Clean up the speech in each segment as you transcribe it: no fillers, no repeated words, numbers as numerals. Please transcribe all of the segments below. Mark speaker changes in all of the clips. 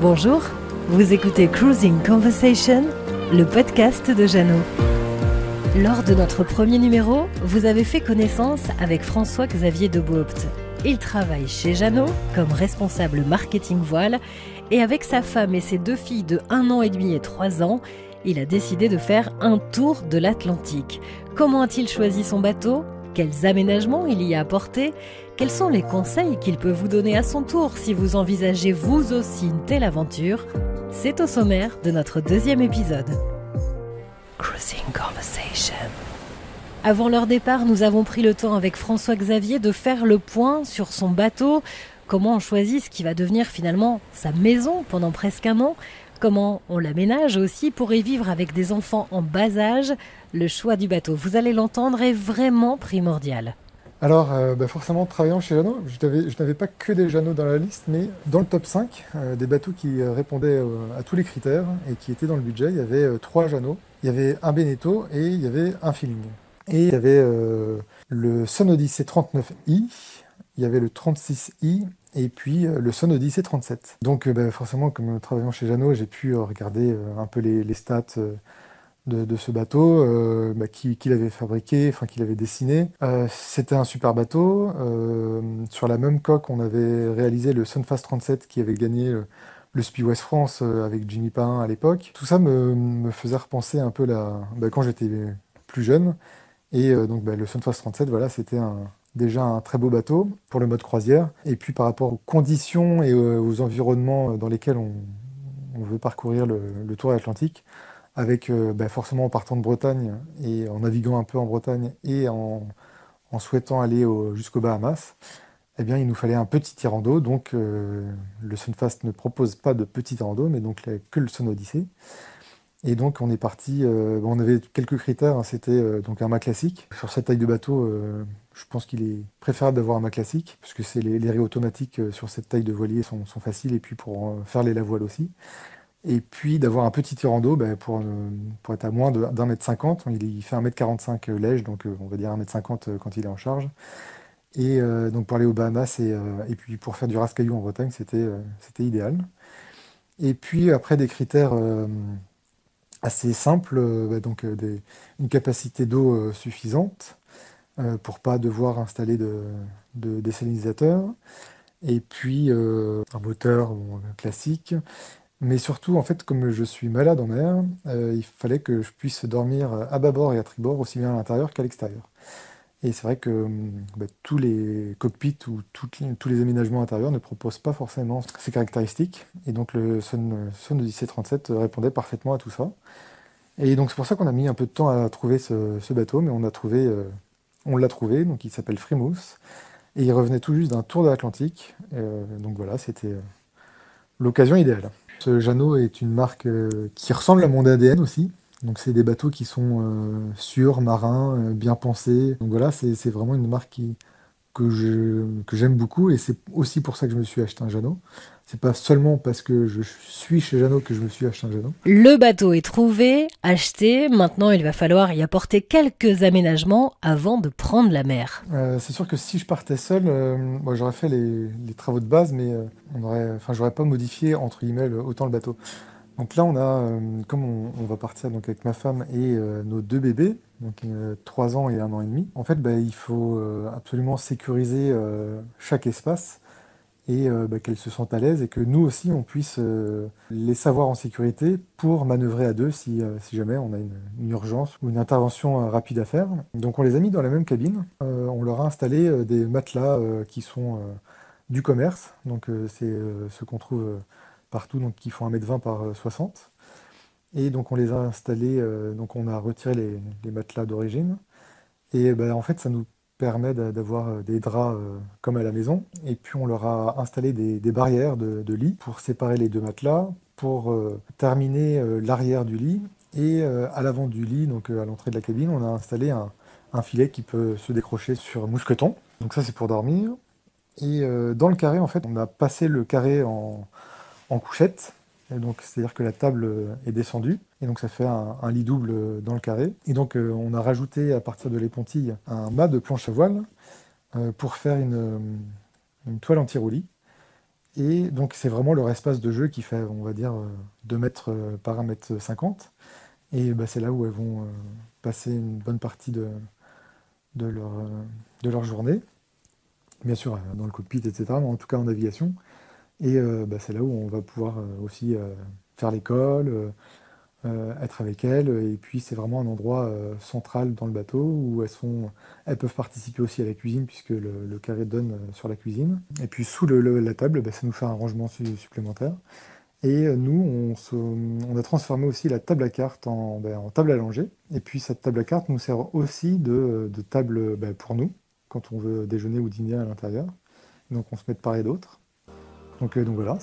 Speaker 1: Bonjour, vous écoutez Cruising Conversation, le podcast de Jeannot. Lors de notre premier numéro, vous avez fait connaissance avec François-Xavier de Boept. Il travaille chez Jeannot comme responsable marketing voile et avec sa femme et ses 2 filles de 1 an et demi et 3 ans, il a décidé de faire un tour de l'Atlantique. Comment a-t-il choisi son bateau ? Quels aménagements il y a apportés ? Quels sont les conseils qu'il peut vous donner à son tour si vous envisagez vous aussi une telle aventure ? C'est au sommaire de notre 2e épisode. Cruising Conversation. Avant leur départ, nous avons pris le temps avec François-Xavier de faire le point sur son bateau. Comment on choisit ce qui va devenir finalement sa maison pendant presque 1 an ? Comment on l'aménage aussi pour y vivre avec des enfants en bas âge ? Le choix du bateau, vous allez l'entendre, est vraiment primordial.
Speaker 2: Alors, forcément, travaillant chez Jeannot, je n'avais pas que des Jeannot dans la liste, mais dans le top 5, des bateaux qui répondaient à tous les critères et qui étaient dans le budget, il y avait 3 Jeannot, il y avait un Beneteau et il y avait un Feeling. Et il y avait le Sun Odyssey 39i, il y avait le 36i, et puis le Sun Odyssey 37. Donc forcément, comme travaillant chez Jeannot, j'ai pu regarder un peu les stats de ce bateau qu'il avait fabriqué, enfin qu'il avait dessiné. C'était un super bateau. Sur la même coque, on avait réalisé le Sunfast 37 qui avait gagné le Spi West France avec Jimmy Pain à l'époque. Tout ça me faisait repenser un peu quand j'étais plus jeune. Et le Sunfast 37, voilà, c'était déjà un très beau bateau pour le mode croisière. Et puis par rapport aux conditions et aux environnements dans lesquels on veut parcourir le tour de l'Atlantique, avec forcément en partant de Bretagne et en naviguant un peu en Bretagne et en souhaitant aller jusqu'aux Bahamas, eh bien il nous fallait un petit tirando. Donc le Sunfast ne propose pas de petit tirando, mais donc que le Sun Odyssey. Et donc on est parti, on avait quelques critères, hein. C'était donc un mât classique. Sur cette taille de bateau, je pense qu'il est préférable d'avoir un mât classique, parce que les raies automatiques sur cette taille de voilier sont faciles, et puis pour faire les lavoiles aussi. Et puis d'avoir un petit tirando pour être à moins d'1 mètre 50. Il fait 1 mètre 45 lège, donc on va dire 1 mètre 50 quand il est en charge. Et donc pour aller aux Bahamas et puis pour faire du rascaillou en Bretagne, c'était idéal. Et puis après des critères assez simples, une capacité d'eau suffisante pour pas devoir installer de désalinisateur. Et puis un moteur classique. Mais surtout, en fait, comme je suis malade en mer, il fallait que je puisse dormir à bâbord et à tribord, aussi bien à l'intérieur qu'à l'extérieur. Et c'est vrai que tous les cockpits ou tous les aménagements intérieurs ne proposent pas forcément ces caractéristiques. Et donc le Sun Odyssey 37 répondait parfaitement à tout ça. Et donc c'est pour ça qu'on a mis un peu de temps à trouver ce bateau, mais on l'a trouvé, donc il s'appelle Frymouth. Et il revenait tout juste d'un tour de l'Atlantique. Donc voilà, c'était l'occasion idéale. Ce Jeannot est une marque qui ressemble à mon ADN aussi. Donc c'est des bateaux qui sont sûrs, marins, bien pensés. Donc voilà, c'est vraiment une marque que j'aime beaucoup, et c'est aussi pour ça que je me suis acheté un Jeannot. C'est pas seulement parce que je suis chez Jeannot que je me suis acheté un Jeannot.
Speaker 1: Le bateau est trouvé, acheté. Maintenant, il va falloir y apporter quelques aménagements avant de prendre la mer.
Speaker 2: C'est sûr que si je partais seul, j'aurais fait les travaux de base, mais j'aurais pas modifié entre guillemets autant le bateau. Donc là, on a, comme on va partir donc avec ma femme et nos 2 bébés, donc 3 ans et 1 an et demi, en fait, il faut absolument sécuriser chaque espace et qu'elles se sentent à l'aise et que nous aussi, on puisse les savoir en sécurité pour manœuvrer à 2 si jamais on a une urgence ou une intervention rapide à faire. Donc on les a mis dans la même cabine. On leur a installé des matelas qui sont du commerce. Donc c'est ce qu'on trouve partout, donc qui font 1 m 20 par 60. Et donc on les a installés, donc on a retiré les matelas d'origine. Et en fait, ça nous permet d'avoir des draps comme à la maison. Et puis on leur a installé des barrières de lit pour séparer les 2 matelas, pour terminer l'arrière du lit. Et à l'avant du lit, donc à l'entrée de la cabine, on a installé un filet qui peut se décrocher sur mousqueton. Donc ça, c'est pour dormir. Et dans le carré, en fait, on a passé le carré en couchette. Et donc, c'est-à-dire que la table est descendue. Et donc, ça fait un lit double dans le carré. Et donc, on a rajouté à partir de l'épontille un mât de planche à voile pour faire une toile anti-roulis. Et donc c'est vraiment leur espace de jeu qui fait, on va dire, 2 mètres par 1,50 m. Et bah, c'est là où elles vont passer une bonne partie de leur, de leur journée. Bien sûr, dans le cockpit, etc., mais en tout cas en navigation. Et bah, c'est là où on va pouvoir aussi faire l'école, être avec elles. Et puis c'est vraiment un endroit central dans le bateau où elles peuvent participer aussi à la cuisine puisque le carré donne sur la cuisine. Et puis sous la table, bah, ça nous fait un rangement supplémentaire. Et nous, on a transformé aussi la table à cartes en table à langer. Et puis cette table à cartes nous sert aussi de table pour nous, quand on veut déjeuner ou dîner à l'intérieur. Donc on se met de part et d'autre. Donc voilà,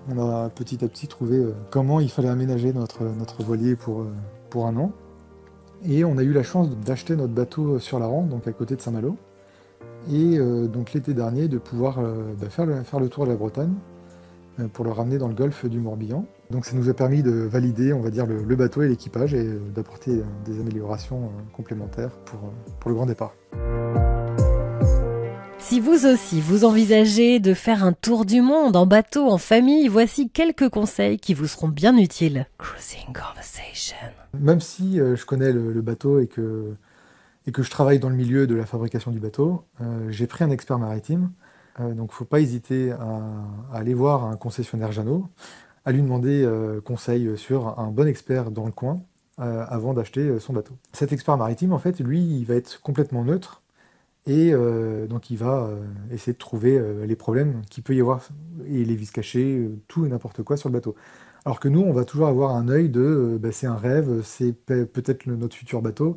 Speaker 2: on a petit à petit trouvé comment il fallait aménager notre voilier pour un an. Et on a eu la chance d'acheter notre bateau sur la Rande, donc à côté de Saint-Malo. Et donc l'été dernier, de pouvoir faire le tour de la Bretagne pour le ramener dans le golfe du Morbihan. Donc ça nous a permis de valider, on va dire, le bateau et l'équipage et d'apporter des améliorations complémentaires pour le grand départ.
Speaker 1: Si vous aussi, vous envisagez de faire un tour du monde en bateau, en famille, voici quelques conseils qui vous seront bien utiles. Cruising Conversation.
Speaker 2: Même si je connais le bateau et que je travaille dans le milieu de la fabrication du bateau, j'ai pris un expert maritime. Donc il ne faut pas hésiter à aller voir un concessionnaire Jeannot, à lui demander conseil sur un bon expert dans le coin avant d'acheter son bateau. Cet expert maritime, en fait, lui, il va être complètement neutre et donc il va essayer de trouver les problèmes qu'il peut y avoir et les vis cachés, tout et n'importe quoi sur le bateau. Alors que nous, on va toujours avoir un œil de c'est un rêve, c'est peut-être notre futur bateau,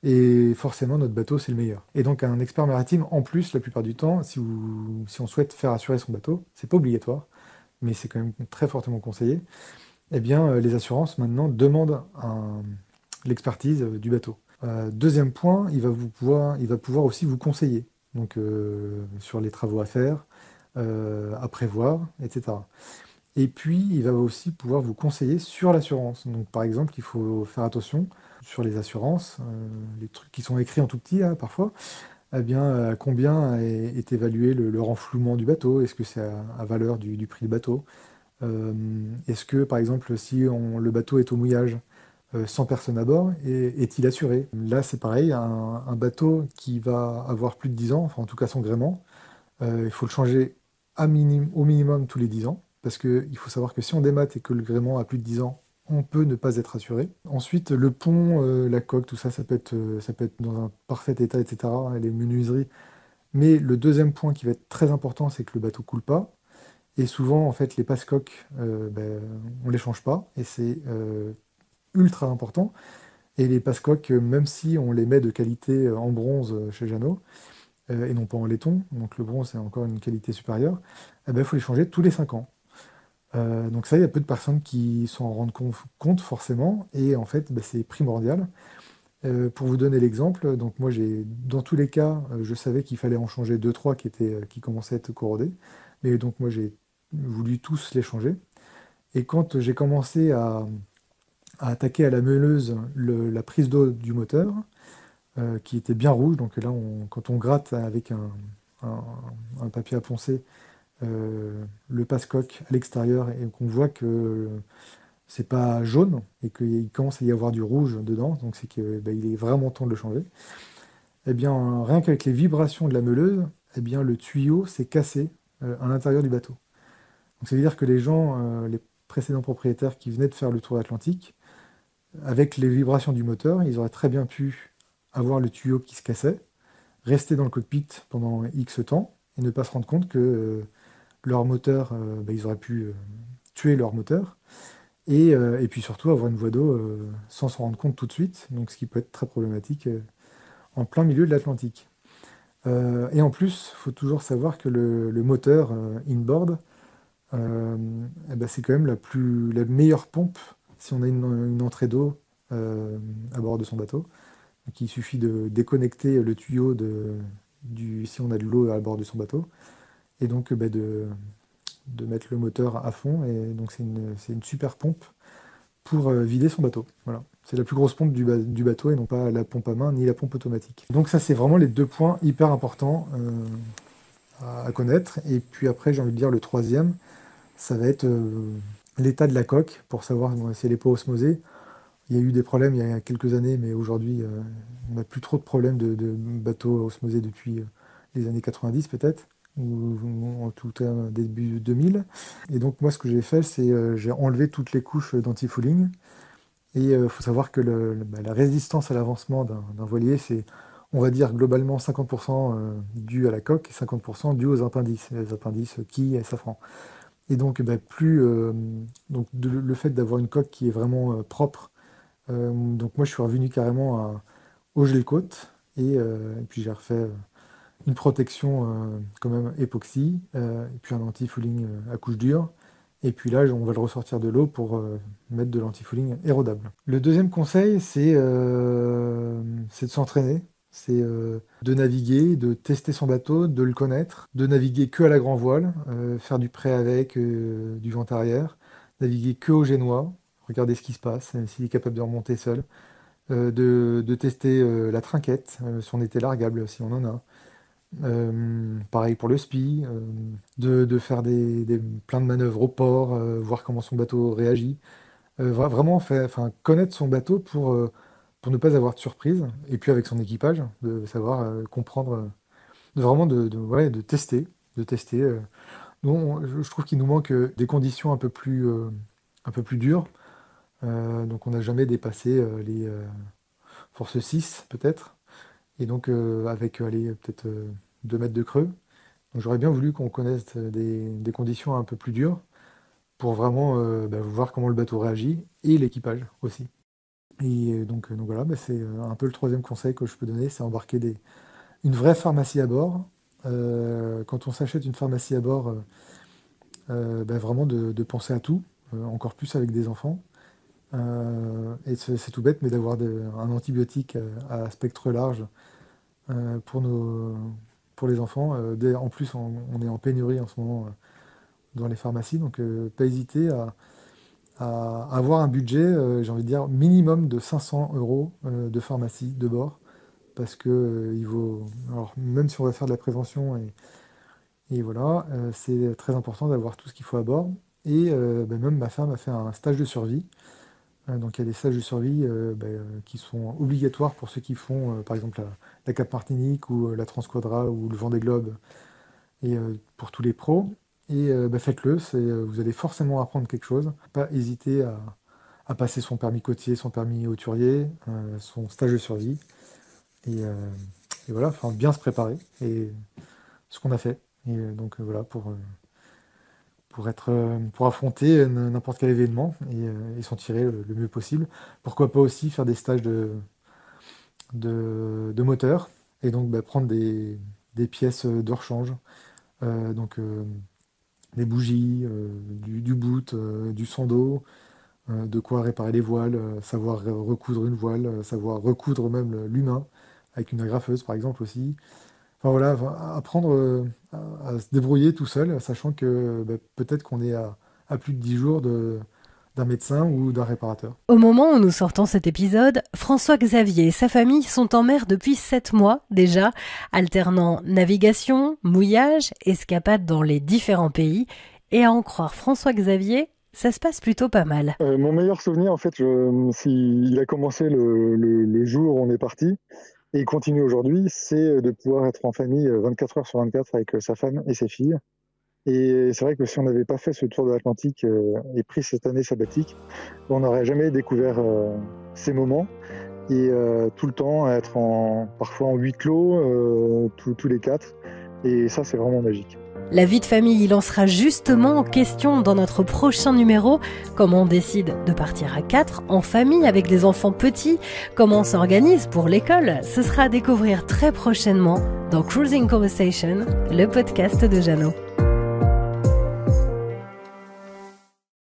Speaker 2: et forcément notre bateau c'est le meilleur. Et donc un expert maritime, en plus, la plupart du temps, si on souhaite faire assurer son bateau, c'est pas obligatoire, mais c'est quand même très fortement conseillé, eh bien les assurances maintenant demandent l'expertise du bateau. Deuxième point, il va pouvoir aussi vous conseiller, donc sur les travaux à faire, à prévoir, etc. Et puis, il va aussi pouvoir vous conseiller sur l'assurance. Donc, par exemple, il faut faire attention sur les assurances, les trucs qui sont écrits en tout petit, hein, parfois. Eh bien, combien est évalué le renflouement du bateau? Est-ce que c'est à valeur du prix du bateau? Est-ce que, par exemple, si le bateau est au mouillage, 100 personnes à bord, est-il assuré? Là, c'est pareil, un bateau qui va avoir plus de 10 ans, enfin en tout cas son gréement, il faut le changer au minimum tous les 10 ans, parce qu'il faut savoir que si on démate et que le gréement a plus de 10 ans, on peut ne pas être assuré. Ensuite, le pont, la coque, tout ça, ça peut être dans un parfait état, etc., les menuiseries. Mais le deuxième point qui va être très important, c'est que le bateau coule pas. Et souvent, en fait, les passe-coques, on les change pas, et c'est ultra important. Et les passe-coques, même si on les met de qualité en bronze chez Jeannot, et non pas en laiton, donc le bronze c'est encore une qualité supérieure, eh ben, il faut les changer tous les 5 ans. Donc ça, il y a peu de personnes qui s'en rendent compte forcément, et en fait, bah, c'est primordial. Pour vous donner l'exemple, donc moi, dans tous les cas, je savais qu'il fallait en changer deux trois qui commençaient à être corrodés, mais donc moi, j'ai voulu tous les changer. Et quand j'ai commencé à attaquer à la meuleuse la prise d'eau du moteur, qui était bien rouge, donc là, quand on gratte avec un papier à poncer, le passe-coque à l'extérieur et qu'on voit que c'est pas jaune et qu'il commence à y avoir du rouge dedans, donc c'est qu'il est vraiment temps de le changer. Eh bien, rien qu'avec les vibrations de la meuleuse, eh bien, le tuyau s'est cassé à l'intérieur du bateau. Donc ça veut dire que les gens, les précédents propriétaires qui venaient de faire le tour Atlantique, avec les vibrations du moteur, ils auraient très bien pu avoir le tuyau qui se cassait, rester dans le cockpit pendant X temps et ne pas se rendre compte que leur moteur, ils auraient pu tuer leur moteur, et puis surtout avoir une voie d'eau sans s'en rendre compte tout de suite, donc ce qui peut être très problématique en plein milieu de l'Atlantique. Et en plus, il faut toujours savoir que le moteur inboard, c'est quand même la meilleure pompe si on a une entrée d'eau à bord de son bateau. Donc il suffit de déconnecter le tuyau si on a de l'eau à bord de son bateau, et donc de mettre le moteur à fond, et donc c'est une super pompe pour vider son bateau. Voilà. C'est la plus grosse pompe du bateau et non pas la pompe à main ni la pompe automatique. Donc ça, c'est vraiment les deux points hyper importants à connaître. Et puis après, j'ai envie de dire, le troisième, ça va être l'état de la coque pour savoir si elle n'est pas osmosée. Il y a eu des problèmes il y a quelques années, mais aujourd'hui, on n'a plus trop de problèmes de bateaux osmosés depuis les années 90 peut-être, ou en tout cas début 2000. Et donc moi, ce que j'ai fait, c'est j'ai enlevé toutes les couches d'anti-fouling. Et il faut savoir que la résistance à l'avancement d'un voilier, c'est, on va dire, globalement 50% dû à la coque et 50% dû aux appendices, les appendices quilles et safran. Et donc, le fait d'avoir une coque qui est vraiment propre, donc moi je suis revenu carrément au gel-coat et puis j'ai refait une protection quand même époxy et puis un anti-fouling à couche dure. Et puis là, on va le ressortir de l'eau pour mettre de l'anti-fouling érodable. Le deuxième conseil, c'est de s'entraîner. C'est de naviguer, de tester son bateau, de le connaître, de naviguer que à la grand voile, faire du près avec, du vent arrière, naviguer que au génois, regarder ce qui se passe, s'il est capable de remonter seul, de tester la trinquette, si on était largable, si on en a. Pareil pour le spi, de faire plein de manœuvres au port, voir comment son bateau réagit. Vraiment connaître son bateau pour ne pas avoir de surprise. Et puis avec son équipage, de savoir comprendre, ouais, de tester. Nous, je trouve qu'il nous manque des conditions un peu plus dures. Donc on n'a jamais dépassé les force 6 peut-être. Et donc avec allez, peut-être 2 mètres de creux. Donc j'aurais bien voulu qu'on connaisse des conditions un peu plus dures pour vraiment voir comment le bateau réagit et l'équipage aussi. Et donc voilà, c'est un peu le troisième conseil que je peux donner, c'est embarquer une vraie pharmacie à bord. Quand on s'achète une pharmacie à bord, vraiment de penser à tout, encore plus avec des enfants. Et c'est tout bête, mais d'avoir un antibiotique à spectre large pour pour les enfants. En plus, on est en pénurie en ce moment dans les pharmacies, donc pas hésiter à avoir un budget, j'ai envie de dire, minimum de 500 € de pharmacie de bord, parce que alors, même si on va faire de la prévention, et voilà, c'est très important d'avoir tout ce qu'il faut à bord. Et même ma femme a fait un stage de survie. Donc il y a des stages de survie qui sont obligatoires pour ceux qui font, par exemple, la Cap Martinique ou la Transquadra ou le Vendée Globe, et pour tous les pros. Et faites-le, vous allez forcément apprendre quelque chose. Pas hésiter à passer son permis côtier, son permis hauturier, son stage de survie. Et voilà, bien se préparer. Et ce qu'on a fait. Et voilà, pour affronter n'importe quel événement et s'en tirer le mieux possible. Pourquoi pas aussi faire des stages de moteur et donc prendre des pièces de rechange, des bougies, du boot, du son d'eau, de quoi réparer les voiles, savoir recoudre une voile, savoir recoudre même l'humain avec une agrafeuse par exemple aussi. Enfin voilà, apprendre à se débrouiller tout seul, sachant que peut-être qu'on est à plus de 10 jours d'un médecin ou d'un réparateur.
Speaker 1: Au moment où nous sortons cet épisode, François-Xavier et sa famille sont en mer depuis 7 mois déjà, alternant navigation, mouillage, escapade dans les différents pays. Et à en croire François-Xavier, ça se passe plutôt pas mal.
Speaker 3: Mon meilleur souvenir, en fait, il a commencé le jour où on est parti. Et il continue aujourd'hui, c'est de pouvoir être en famille 24 heures sur 24 avec sa femme et ses filles. Et c'est vrai que si on n'avait pas fait ce tour de l'Atlantique et pris cette année sabbatique, on n'aurait jamais découvert ces moments. Et tout le temps, être parfois en huis clos, tous les 4. Et ça, c'est vraiment magique.
Speaker 1: La vie de famille, il en sera justement question dans notre prochain numéro. Comment on décide de partir à 4 en famille avec des enfants petits, comment on s'organise pour l'école. Ce sera à découvrir très prochainement dans Cruising Conversation, le podcast de Jeannot.